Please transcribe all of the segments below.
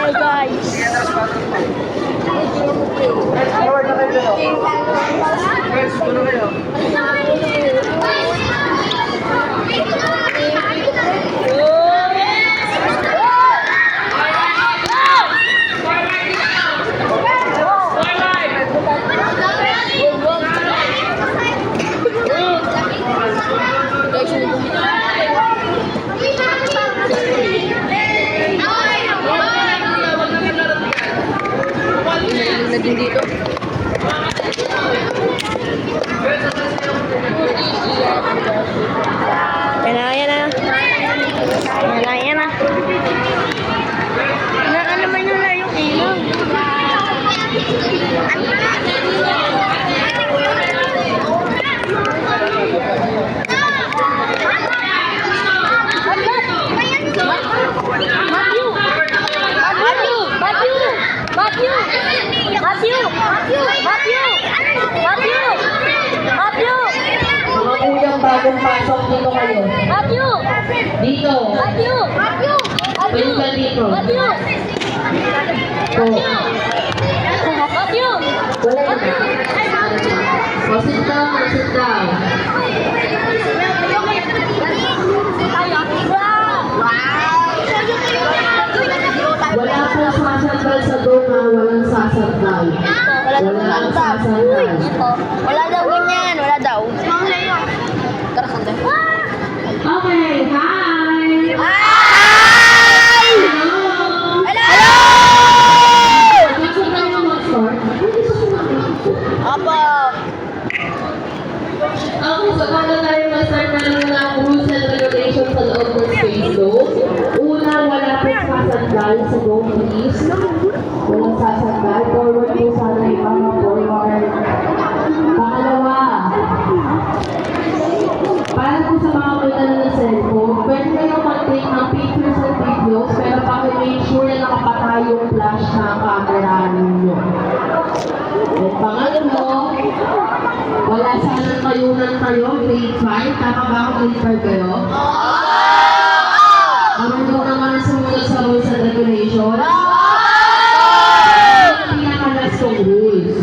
Hi guys. Dito. Yan na, yan na. Yan na, yan na. Ano man yun na yung ilaw. Mga kuyang bagong pasok dito kayo. Dito. Pwede ka dito. Wala na. Sit down, sit down. Wala po sasandal sa doma, walang sasandal. Walang sasandal. Wala daw ganyan, wala daw. Okay, hi! Hi! Hello! Gusto na yung mag-start? Opo. Okay, so bago tayo mag-start na lang ng rules and regulations sa loob ng space zone. Una, wala po sasandal sa dome, please. Walang sasandal. Forward po sana yung mga forward. Pangalawa, para po sa mga may ng cellphone, pwede kayong mag-take ng pictures and videos, pero paki-make sure na nakapatay yung flash na camera ninyo. At pangatlo, wala sanang kayunan kayo, grade 5. Tama ba ako grade 5 kayo? Marunong naman ang sumunod sa rules and regulations? Pinakalas kong rules.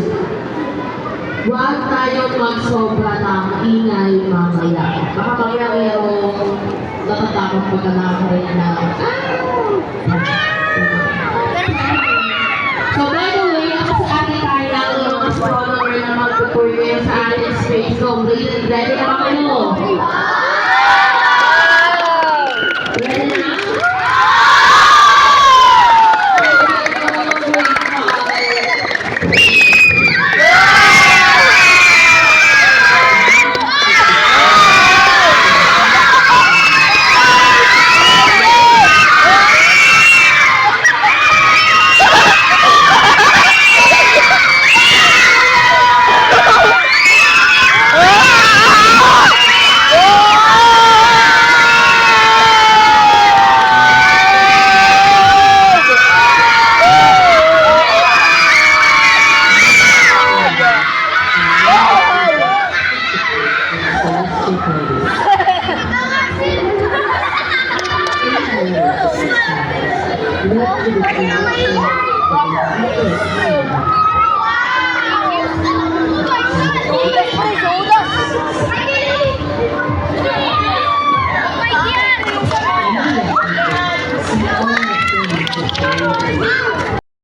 Huwag tayong magsobra ng ingay mamaya. Baka mamaya mayroong natatakot pagka nakakarin na. So by the way, ako sa ating tayo lang yung astronomer na magpupurwe sa ating space. So ready na ba kayo? Ready na?